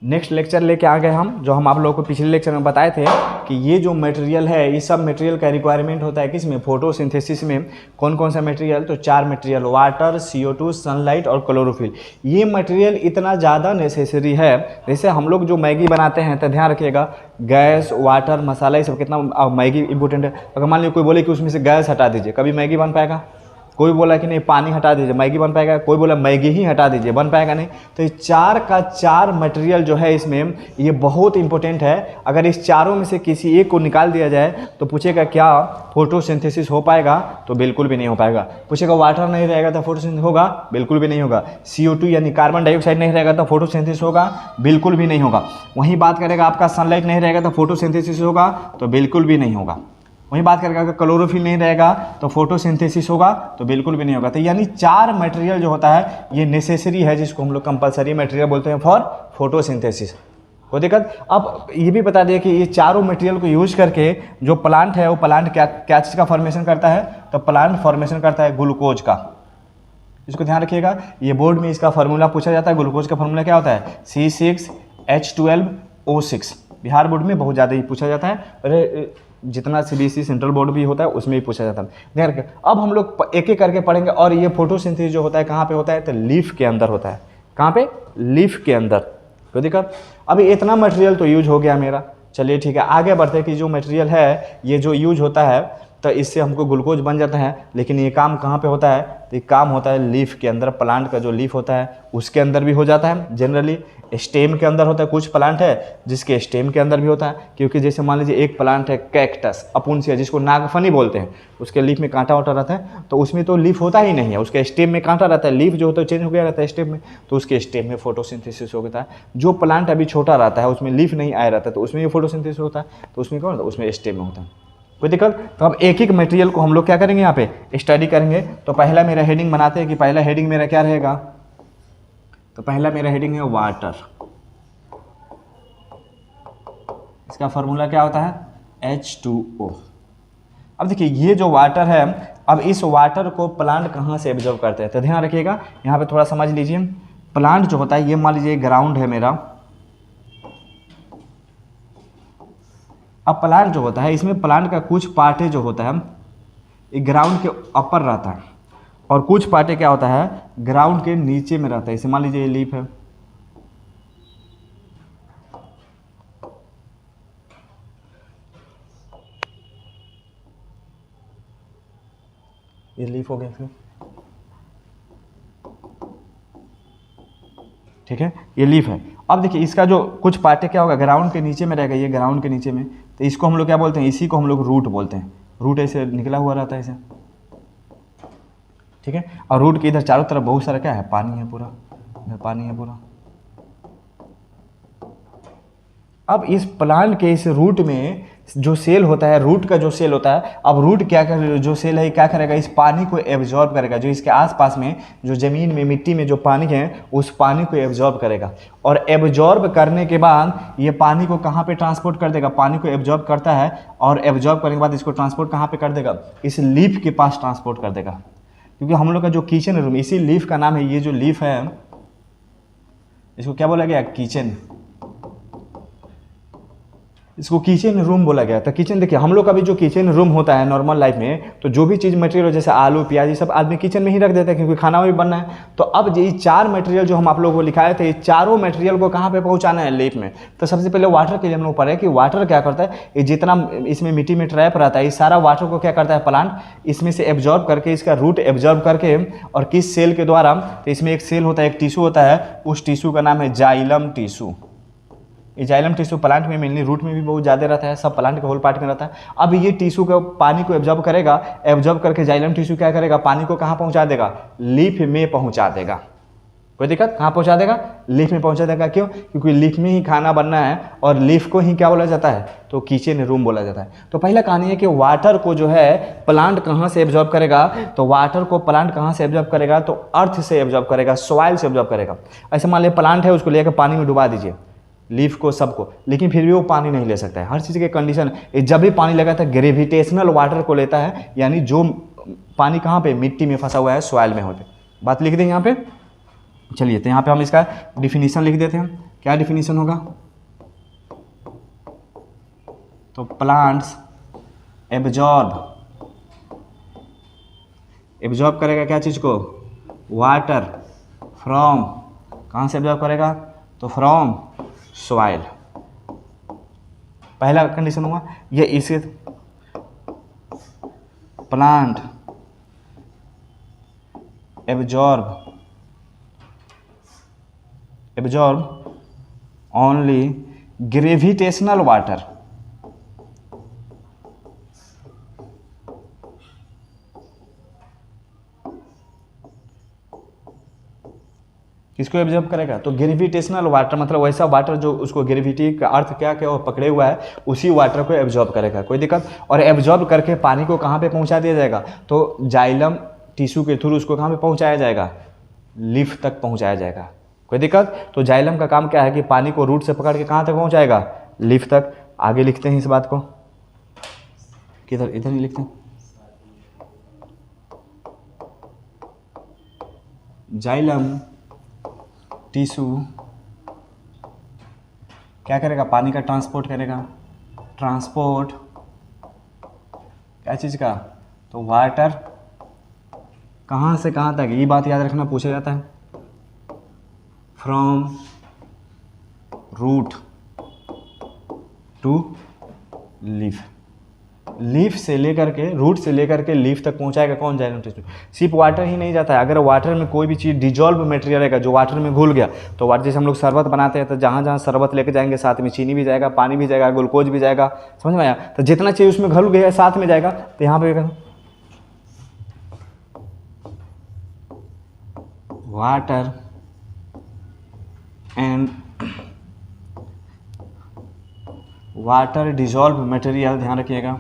Next lecture लेके आ गए हम, जो हम आप लोगों को पिछले लेक्चर में बताए थे कि ये जो मटेरियल है, ये सब मटेरियल का रिक्वायरमेंट होता है किस में, फोटोसिंथेसिस में। कौन कौन सा मटेरियल, तो 4 मटेरियल, वाटर, CO2, सनलाइट और क्लोरोफिल। ये मटेरियल इतना ज़्यादा नेसेसरी है, जैसे हम लोग जो मैगी बनाते हैं तो ध्यान रखिएगा, गैस, वाटर, मसाला, ये सब कितना मैगी इंपॉर्टेंट है। अगर मान लीजिए कोई बोले कि उसमें से गैस हटा दीजिए, कभी मैगी बन पाएगा? कोई बोला कि नहीं पानी हटा दीजिए मैगी बन पाएगा? कोई बोला मैगी ही हटा दीजिए, बन पाएगा नहीं। तो ये 4 का 4 मटेरियल जो है इसमें, ये बहुत इंपॉर्टेंट है। अगर इस चारों में से किसी एक को निकाल दिया जाए तो पूछेगा क्या फोटोसिंथेसिस हो पाएगा? तो बिल्कुल भी नहीं हो पाएगा। पूछेगा वाटर नहीं रहेगा तो फोटोसिंथेसिस होगा? बिल्कुल भी नहीं होगा। CO2 यानी कार्बन डाइऑक्साइड नहीं रहेगा तो फोटोसिंथेसिस होगा? बिल्कुल भी नहीं होगा। वहीं बात करेगा आपका सनलाइट नहीं रहेगा तो फोटोसिंथेसिस होगा? तो बिल्कुल भी नहीं होगा। वहीं बात करेगा अगर क्लोरोफिल नहीं रहेगा तो फोटोसिंथेसिस होगा? तो बिल्कुल भी नहीं होगा। तो यानी 4 मटेरियल जो होता है ये नेसेसरी है, जिसको हम लोग कंपलसरी मटेरियल बोलते हैं फॉर फोटोसिंथेसिस। कोई दिक्कत? अब ये भी बता दिया कि ये चारों मटेरियल को यूज करके जो प्लांट है वो प्लांट क्या चीज़ का फॉर्मेशन करता है? तो प्लांट फॉर्मेशन करता है ग्लूकोज का। इसको ध्यान रखिएगा, ये बोर्ड में इसका फार्मूला पूछा जाता है। ग्लूकोज का फार्मूला क्या होता है? C6H12O6। बिहार बोर्ड में बहुत ज़्यादा ही पूछा जाता है, अरे जितना CBSE सेंट्रल बोर्ड भी होता है उसमें भी पूछा जाता है। ध्यान रखिए, अब हम लोग एक एक करके पढ़ेंगे। और ये फोटोसिंथेसिस जो होता है कहाँ पे होता है? तो लीफ के अंदर होता है। कहाँ पे? लीफ के अंदर। कोई दिक्कत? अभी इतना मटेरियल तो यूज हो गया मेरा, चलिए ठीक है, आगे बढ़ते हैं कि जो मटेरियल है ये जो यूज होता है तो इससे हमको ग्लूकोज बन जाता है। लेकिन ये काम कहाँ पे होता है? तो ये काम होता है लीफ के अंदर। प्लांट का जो लीफ होता है उसके अंदर भी हो जाता है। जनरली स्टेम के अंदर होता है, कुछ प्लांट है जिसके स्टेम के अंदर भी होता है। क्योंकि जैसे मान लीजिए एक प्लांट है कैक्टस अपुन्सिया, जिसको नागफनी बोलते हैं, उसके लीफ में कांटा वाटा रहता है, तो उसमें तो लीफ होता ही नहीं है, उसके स्टेम में कांटा रहता है। लीफ जो होता है चेंज हो गया रहता है स्टेम में, तो उसके स्टेम में फोटोसिंथेसिस हो जाता है। जो प्लांट अभी छोटा रहता है उसमें लीफ नहीं आया रहता है, तो उसमें भी फोटोसिंथेसिस होता है। तो उसमें क्या होता है? उसमें स्टेम में होता है। कोई दिक्कत? तो अब एक एक मटेरियल को हम लोग क्या करेंगे, यहाँ पे स्टडी करेंगे। तो पहला मेरा हेडिंग बनाते हैं कि पहला हेडिंग मेरा क्या रहेगा? तो पहला मेरा हेडिंग है वाटर। इसका फॉर्मूला क्या होता है? H2O। अब देखिए ये जो वाटर है, अब इस वाटर को प्लांट कहाँ से एब्जॉर्ब करते हैं? तो ध्यान रखिएगा, यहाँ पे थोड़ा समझ लीजिए। प्लांट जो होता है, ये मान लीजिए ग्राउंड है मेरा। अब प्लांट जो होता है, इसमें प्लांट का कुछ पार्ट जो होता है ये ग्राउंड के ऊपर रहता है, और कुछ पार्ट क्या होता है ग्राउंड के नीचे में रहता है। इसे मान लीजिए ये लीफ है, ये लीफ हो गया फिर, ठीक है, ये लीफ है। अब देखिए इसका जो कुछ पार्ट क्या होगा ग्राउंड के नीचे में रहेगा, ये ग्राउंड के नीचे में, तो इसको हम लोग क्या बोलते हैं? इसी को हम लोग रूट बोलते हैं। रूट ऐसे निकला हुआ रहता है ऐसे, ठीक है। और रूट के इधर चारों तरफ बहुत सारा क्या है? पानी है पूरा, इधर पानी है पूरा। अब इस प्लांट के इस रूट में जो सेल होता है, रूट का जो सेल होता है, अब रूट क्या कर, जो सेल है क्या करेगा? इस पानी को एब्जॉर्ब करेगा। जो इसके आसपास में जो ज़मीन में मिट्टी में जो पानी है उस पानी को एब्जॉर्ब करेगा, और एब्जॉर्ब करने के बाद ये पानी को कहाँ पे ट्रांसपोर्ट कर देगा? पानी को एब्जॉर्ब करता है, और एब्जॉर्ब करने के बाद इसको ट्रांसपोर्ट कहाँ पे कर देगा? इस लीफ के पास ट्रांसपोर्ट कर देगा। क्योंकि हम लोग का जो किचन रूम, इसी लीफ का नाम है, ये जो लीफ है इसको क्या बोला गया? किचन। इसको किचन रूम बोला गया। तो किचन देखिए, हम लोग का भी जो किचन रूम होता है नॉर्मल लाइफ में, तो जो भी चीज़ मटेरियल जैसे आलू प्याज ये सब आदमी किचन में ही रख देता है, क्योंकि खाना भी बनना है। तो अब ये 4 मटेरियल जो हम आप लोगों को लिखाए थे, ये चारों मटेरियल को कहाँ पे पहुँचाना है? लीफ में। तो सबसे पहले वाटर के लिए हम लोग पढ़े कि वाटर क्या करता है, ये जितना इसमें मिट्टी में ट्रैप रहता है, ये सारा वाटर को क्या करता है प्लांट इसमें से एब्जॉर्ब करके, इसका रूट एब्जॉर्ब करके, और किस सेल के द्वारा? तो इसमें एक सेल होता है, एक टिश्यू होता है, उस टिश्यू का नाम है जाइलम टिश्यू। ये जाइलम टिश्यू प्लांट में मेनली, रूट में भी बहुत ज़्यादा रहता है, सब प्लांट के होल पार्ट में रहता है। अब ये टिश्यू को पानी को एब्जॉर्ब करेगा, एब्जॉर्ब करके जाइलम टिश्यू क्या करेगा? पानी को कहाँ पहुँचा देगा? लीफ में पहुँचा देगा। कोई दिक्कत? कहाँ पहुँचा देगा? लीफ में पहुँचा देगा। क्यों? क्योंकि लीफ में ही खाना बनना है, और लीफ को ही क्या बोला जाता है? तो किचन रूम बोला जाता है। तो पहला कहानी है कि वाटर को जो है प्लांट कहाँ से एब्जॉर्ब करेगा? तो वाटर को प्लांट कहाँ से एब्जॉर्ब करेगा? तो अर्थ से एब्जॉर्ब करेगा, सॉइल से एब्जॉर्ब करेगा। ऐसे मान लीजिए प्लांट है, उसको लेकर पानी में डुबा दीजिए, लीफ को सबको, लेकिन फिर भी वो पानी नहीं ले सकता है। हर चीज़ के कंडीशन, जब भी पानी लगाता है ग्रेविटेशनल वाटर को लेता है, यानी जो पानी कहाँ पे? मिट्टी में फंसा हुआ है, सॉइल में होते। बात लिख दें यहाँ पे, चलिए। तो यहाँ पे हम इसका डिफिनीशन लिख देते हैं। क्या डिफिनीशन होगा? तो प्लांट्स एब्जॉर्ब करेगा क्या चीज़ को? वाटर फ्रॉम, कहाँ से एब्जॉर्ब करेगा? तो फ्रॉम सॉइल। पहला कंडीशन हुआ ये। इसे plant absorb only gravitational water. किसको एब्जॉर्ब करेगा? तो ग्रेविटेशनल वाटर, मतलब वैसा वाटर जो उसको ग्रेविटी का अर्थ क्या क्या वो पकड़े हुआ है, उसी वाटर को एब्जॉर्ब करेगा। कोई दिक्कत? और एब्जॉर्ब करके पानी को कहाँ पे पहुँचा दिया जाएगा? तो जाइलम टिश्यू के थ्रू उसको कहाँ पे पहुँचाया जाएगा? लीफ तक पहुँचाया जाएगा। कोई दिक्कत? तो जाइलम का काम क्या है कि पानी को रूट से पकड़ के कहाँ तक पहुँचाएगा? लीफ तक। आगे लिखते हैं इस बात को, किधर? इधर नहीं लिखते हैं। जाइलम टिश्यू क्या करेगा? पानी का ट्रांसपोर्ट करेगा। ट्रांसपोर्ट क्या चीज़ का? तो वाटर कहाँ से कहाँ तक? ये बात याद रखना, पूछा जाता है। From root to leaf. Leaf से लेकर के, रूट से लेकर के लीफ तक पहुंचाएगा कौन? Xylem tissue. सिर्फ वाटर ही नहीं जाता है, अगर वाटर में कोई भी चीज़ डिजॉल्व मटेरियल रहेगा जो वाटर में घुल गया, तो वाटर जैसे हम लोग शरबत बनाते हैं तो जहाँ जहाँ शरबत लेके जाएंगे साथ में चीनी भी जाएगा, पानी भी जाएगा, ग्लूकोज भी जाएगा। समझ में आया? तो जितना चीज़ उसमें घुल गया साथ में जाएगा। तो यहाँ पे water and water dissolve material, ध्यान रखिएगा,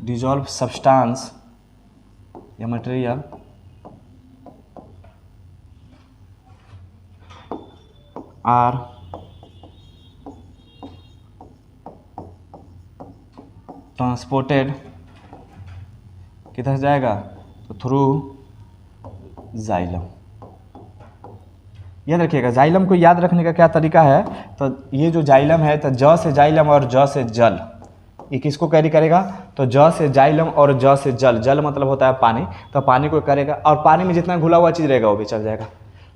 डिजॉल्व सब्सटेंस या मटेरियल आर ट्रांसपोर्टेड किधर जाएगा? तो थ्रू जाइलम। याद रखिएगा, जाइलम को याद रखने का क्या तरीका है? तो ये जो जाइलम है, तो ज से जाइलम और ज से जल, ये किसको कैरी करेगा? तो ज से जाइलम और ज से जल। जल मतलब होता है पानी, तो पानी को करेगा, और पानी में जितना घुला हुआ चीज़ रहेगा वो भी चल जाएगा।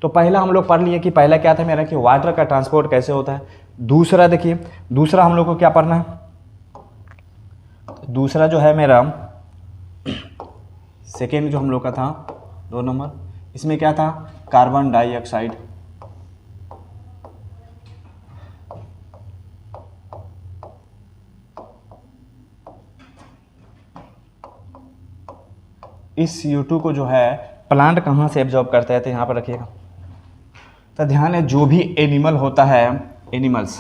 तो पहला हम लोग पढ़ लिए कि पहला क्या था मेरा, कि वाटर का ट्रांसपोर्ट कैसे होता है। दूसरा देखिए, दूसरा हम लोग को क्या पढ़ना है? दूसरा जो है मेरा सेकेंड जो हम लोग का था 2 नंबर, इसमें क्या था? Carbon dioxide. इस CO2 को जो है प्लांट कहाँ से एब्जॉर्ब करता है? तो यहाँ पर रखिएगा। तो ध्यान है, जो भी एनिमल होता है, एनिमल्स,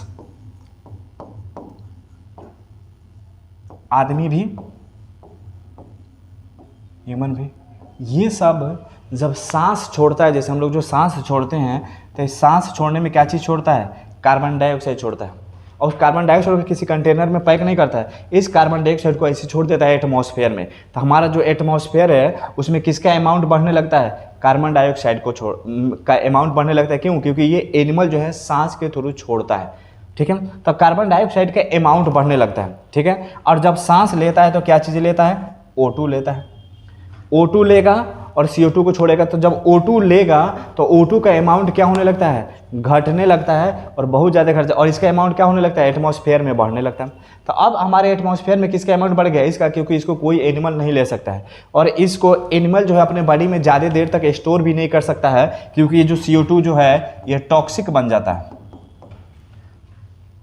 आदमी भी, ह्यूमन भी, ये सब जब सांस छोड़ता है, जैसे हम लोग जो सांस छोड़ते हैं, तो सांस छोड़ने में क्या चीज़ छोड़ता है? कार्बन डाइऑक्साइड छोड़ता है। और कार्बन डाइऑक्साइड को किसी कंटेनर में पैक नहीं करता है, इस कार्बन डाइऑक्साइड को ऐसे छोड़ देता है एटमॉस्फेयर में। तो हमारा जो एटमॉस्फेयर है उसमें किसका अमाउंट बढ़ने लगता है? कार्बन डाइऑक्साइड को का अमाउंट बढ़ने लगता है। क्यों? क्योंकि ये एनिमल जो है सांस के थ्रू छोड़ता है। ठीक है, तब कार्बन डाइऑक्साइड का अमाउंट बढ़ने लगता है। ठीक है, और जब सांस लेता है तो क्या चीज़ लेता है? O2 लेता है। O2 लेगा और CO2 को छोड़ेगा। तो जब O2 लेगा तो O2 का अमाउंट क्या होने लगता है? घटने लगता है, और बहुत ज़्यादा घट, और इसका अमाउंट क्या होने लगता है? एटमॉस्फेयर में बढ़ने लगता है। तो अब हमारे एटमॉस्फेयर में किसका अमाउंट बढ़ गया? इसका, क्योंकि इसको कोई एनिमल नहीं ले सकता है, और इसको एनिमल जो है अपने बॉडी में ज़्यादा देर तक स्टोर भी नहीं कर सकता है, क्योंकि ये जो CO2 जो है ये टॉक्सिक बन जाता है।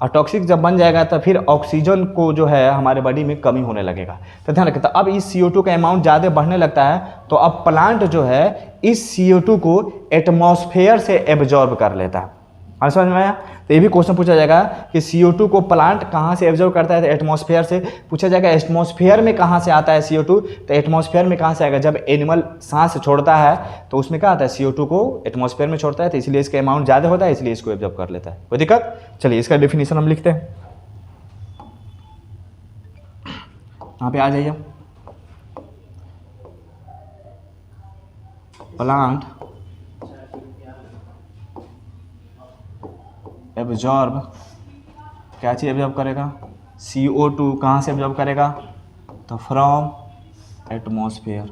और टॉक्सिक जब बन जाएगा तो फिर ऑक्सीजन को जो है हमारे बॉडी में कमी होने लगेगा। तो ध्यान रखिए, तो अब इस CO2 का अमाउंट ज़्यादा बढ़ने लगता है, तो अब प्लांट जो है इस CO2 को एटमॉस्फेयर से एब्जॉर्ब कर लेता है। और समझ में आया? तो ये भी क्वेश्चन पूछा जाएगा कि CO2 को प्लांट कहाँ से एब्जॉर्ब करता है? तो एटमॉस्फेयर से। पूछा जाएगा एटमॉस्फेयर में कहाँ से आता है CO2? तो एटमॉस्फेयर में कहाँ से आएगा? जब एनिमल सांस छोड़ता है तो उसमें क्या आता है? CO2 को एटमॉस्फेयर में छोड़ता है, तो इसलिए इसका अमाउंट ज़्यादा होता है, इसलिए इसको एब्जॉर्ब कर लेता है। कोई दिक्कत? चलिए इसका डेफिनेशन हम लिखते हैं, यहाँ पे आ जाइए। प्लांट एब्जॉर्ब, क्या चीज़ एब्जॉर्ब करेगा? CO2 कहाँ से एब्जॉर्ब करेगा? तो फ्रॉम एटमॉस्फेयर।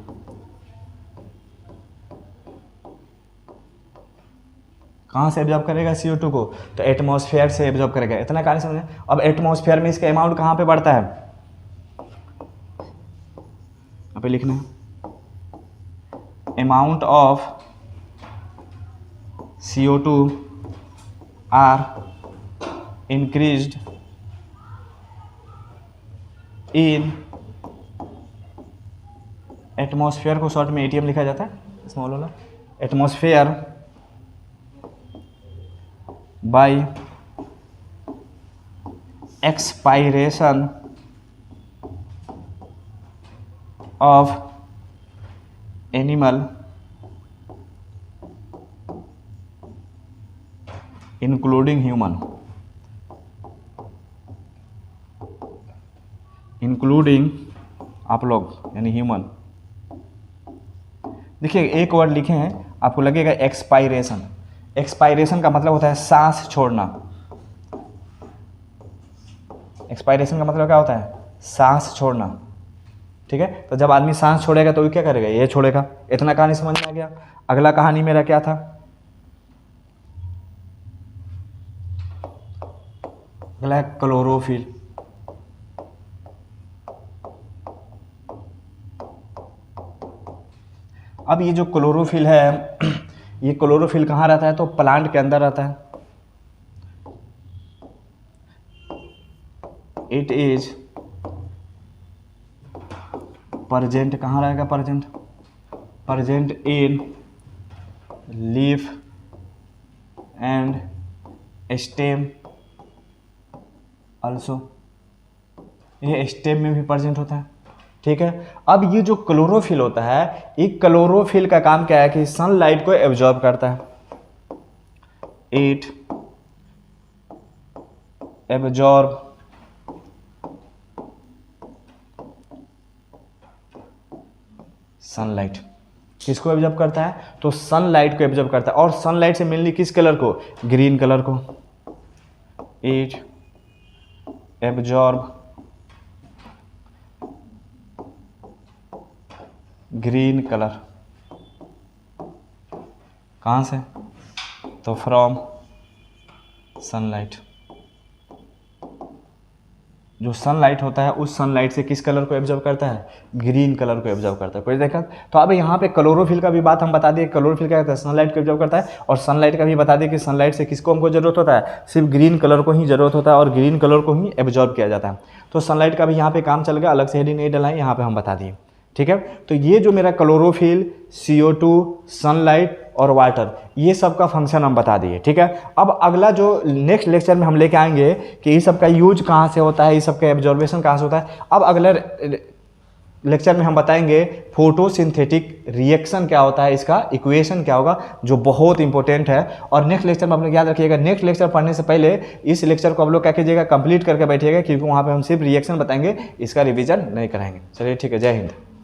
कहाँ से एब्जॉर्ब करेगा CO2 को? तो एटमॉस्फेयर से एब्जॉर्ब करेगा। इतना कहानी समझे। अब एटमॉस्फेयर में इसका अमाउंट कहाँ पे बढ़ता है? यहाँ पे लिखना है amount of CO2 are increased in atmosphere को शॉर्ट में ATM लिखा जाता है, स्मॉल वाला। Atmosphere by expiration of animal including human, including आप लोग यानी ह्यूमन। देखिए एक वर्ड लिखे हैं, आपको लगेगा एक्सपायरेशन। एक्सपायरेशन का मतलब होता है सांस छोड़ना। एक्सपायरेशन का मतलब क्या होता है? सांस छोड़ना। ठीक है, तो जब आदमी सांस छोड़ेगा तो वो क्या करेगा? ये छोड़ेगा। इतना कहानी समझ में आ गया। अगला कहानी मेरा क्या था? अगला है क्लोरोफिल। अब ये जो क्लोरोफिल है, ये क्लोरोफिल कहाँ रहता है? तो प्लांट के अंदर रहता है। इट इज प्रेजेंट, कहाँ रहेगा present? Present in leaf and stem also, ये स्टेम में भी प्रेजेंट होता है। ठीक है, अब ये जो क्लोरोफिल होता है, ये क्लोरोफिल का काम क्या है कि सनलाइट को एब्जॉर्ब करता है। It absorb sunlight. किसको एब्जॉर्ब करता है? तो सनलाइट को एब्जॉर्ब करता है। और सनलाइट से मेनली किस कलर को? ग्रीन कलर को। इट एब्जॉर्ब ग्रीन कलर, कहाँ से? तो फ्रॉम सनलाइट। जो सनलाइट होता है उस सनलाइट से किस कलर को एब्जॉर्ब करता है? ग्रीन कलर को एब्जॉर्ब करता है। कोई देखा? तो अब यहाँ पे क्लोरोफिल का भी बात हम बता दिए। क्लोरोफिल क्या करता है? सनलाइट को एब्जॉर्ब करता है। और सनलाइट का भी बता दिए कि सनलाइट से किसको हमको जरूरत होता है? सिर्फ ग्रीन कलर को ही जरूरत होता है और ग्रीन कलर को ही एब्जॉर्ब किया जाता है। तो सनलाइट का भी यहाँ पे काम चल गया, अलग से हेडिंग नहीं डला है, यहाँ पे हम बता दिए। ठीक है, तो ये जो मेरा क्लोरोफिल, CO2, सनलाइट और वाटर, ये सब का फंक्शन हम बता दिए। ठीक है, अब अगला जो नेक्स्ट लेक्चर में हम लेके आएंगे कि ये सब का यूज कहाँ से होता है, ये सब का एब्जॉर्बेशन कहाँ से होता है। अब अगले लेक्चर में हम बताएंगे फोटोसिंथेटिक रिएक्शन क्या होता है, इसका इक्वेशन क्या होगा, जो बहुत इंपॉर्टेंट है। और नेक्स्ट लेक्चर में आप लोग याद रखिएगा, नेक्स्ट लेक्चर पढ़ने से पहले इस लेक्चर को आप लोग क्या कीजिएगा? कंप्लीट करके बैठिएगा, क्योंकि वहाँ पे हम सिर्फ रिएक्शन बताएंगे, इसका रिवीजन नहीं कराएंगे। चलिए ठीक है, जय हिंद।